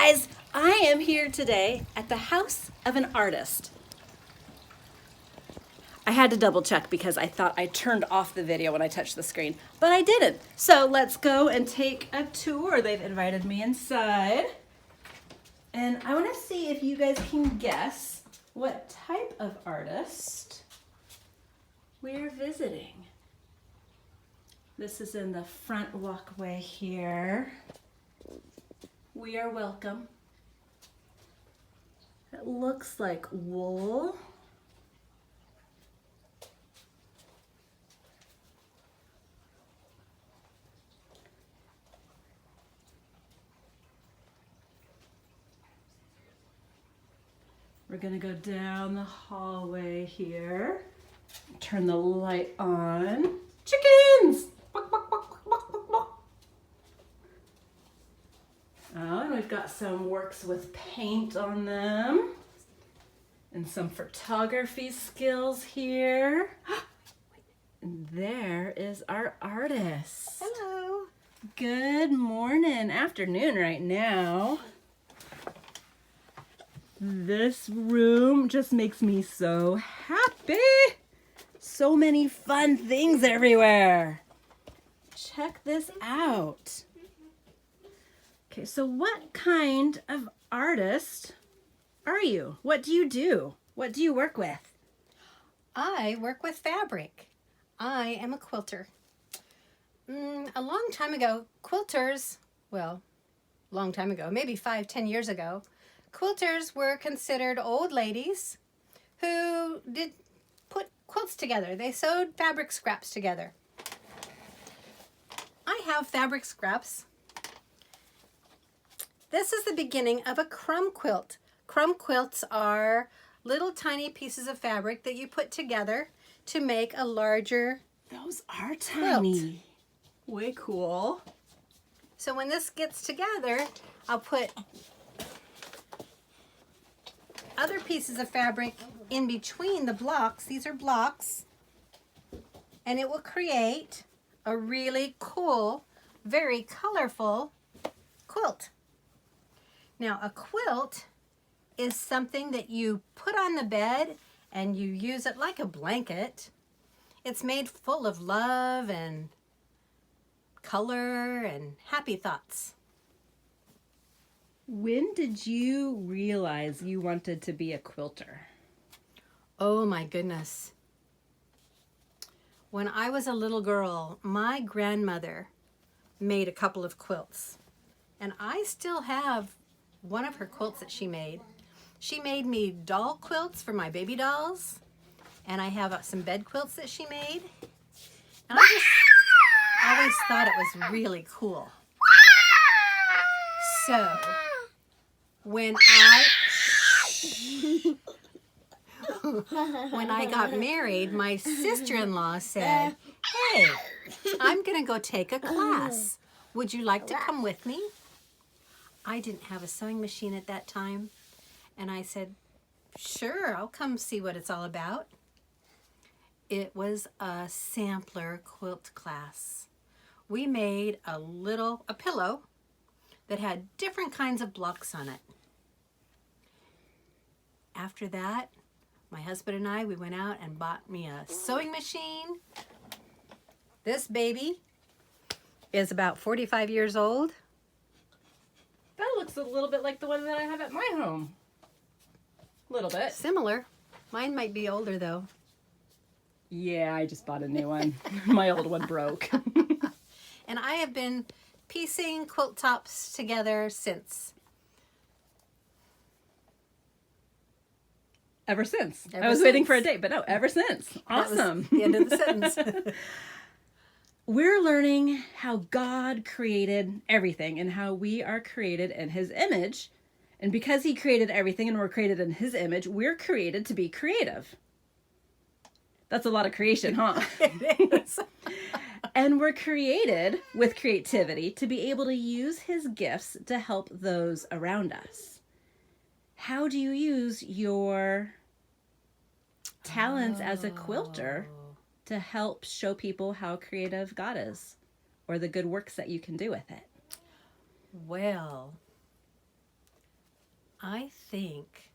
guys, I am here today at the house of an artist. I had to double check because I thought I turned off the video when I touched the screen, but I didn't. So let's go and take a tour. They've invited me inside. And I want to see if you guys can guess what type of artist we're visiting. This is in the front walkway here. We are welcome. It looks like wool. We're gonna go down the hallway here. Turn the light on. Chickens! Buck, buck, buck, buck, buck, buck. Oh, and we've got some works with paint on them. And some photography skills here. And there is our artist. Hello. Good morning, afternoon right now. This room just makes me so happy. So many fun things everywhere. Check this out. Okay, so what kind of artist are you? What do you do? What do you work with? I work with fabric. I am a quilter. A long time ago, quilters, well, long time ago, maybe 5-10 years ago, quilters were considered old ladies who did put quilts together. They sewed fabric scraps together. I have fabric scraps. This is the beginning of a crumb quilt. Crumb quilts are little tiny pieces of fabric that you put together to make a larger Those are tiny. quilt. Way cool. So when this gets together, I'll put other pieces of fabric in between the blocks. These are blocks. And it will create a really cool, very colorful quilt. Now, a quilt is something that you put on the bed and you use it like a blanket. It's made full of love and color and happy thoughts. When did you realize you wanted to be a quilter? Oh my goodness. When I was a little girl, my grandmother made a couple of quilts. And I still have one of her quilts that she made. She made me doll quilts for my baby dolls. And I have some bed quilts that she made. And I just always thought it was really cool. So, when I got married, my sister-in-law said, "Hey, I'm going to go take a class. Would you like to come with me?" I didn't have a sewing machine at that time. And I said, "Sure, I'll come see what it's all about." It was a sampler quilt class. We made a pillow that had different kinds of blocks on it. After that, my husband and I, we went out and bought me a sewing machine. This baby is about 45 years old. That looks a little bit like the one that I have at my home. A little bit. Similar. Mine might be older though. Yeah, I just bought a new one. My old one broke. And I have been piecing quilt tops together since. Ever since. Ever I was waiting since. for a date, but no, ever since. That was Awesome. the end of the sentence. We're learning how God created everything and how we are created in His image. And because He created everything and we're created in His image, we're created to be creative. That's a lot of creation, huh? It is. And we're created with creativity to be able to use His gifts to help those around us. How do you use your talents as a quilter to help show people how creative God is or the good works that you can do with it? Well, I think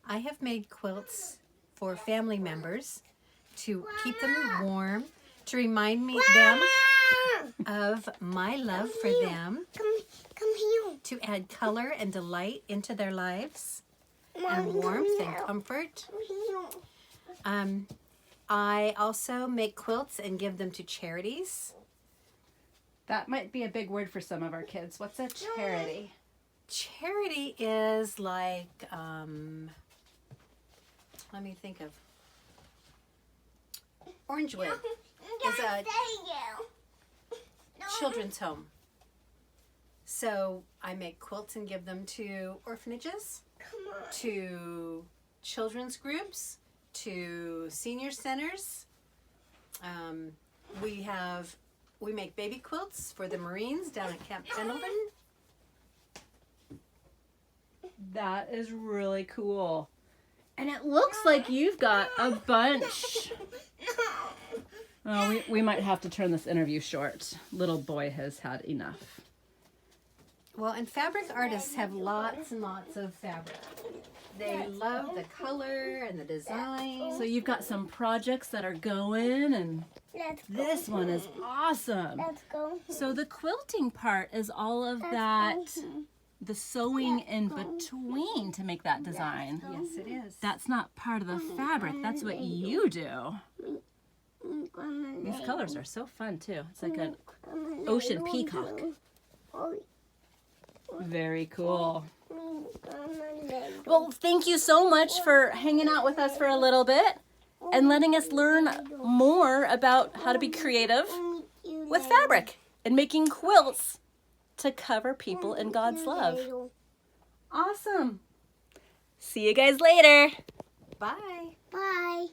I have made quilts for family members to keep them warm, to remind them of my love for them, Come here. to add color and delight into their lives, and warmth and comfort. I also make quilts and give them to charities. That might be a big word for some of our kids. What's a charity? Charity is like, let me think of, Orangewood is a children's home. So I make quilts and give them to orphanages, to children's groups, to senior centers. We make baby quilts for the Marines down at Camp Pendleton. That is really cool. And it looks like you've got a bunch. Oh, we might have to turn this interview short. Little boy has had enough. Well, and fabric artists have lots and lots of fabric. They love the color and the design. So you've got some projects that are going, and Let's go. this one is awesome. Let's go. So the quilting part is all of that, the sewing in between to make that design. Yes, it is. That's not part of the fabric. That's what you do. These colors are so fun too. It's like an ocean peacock. Very cool. Well, thank you so much for hanging out with us for a little bit and letting us learn more about how to be creative with fabric and making quilts to cover people in God's love. Awesome. See you guys later. Bye. Bye.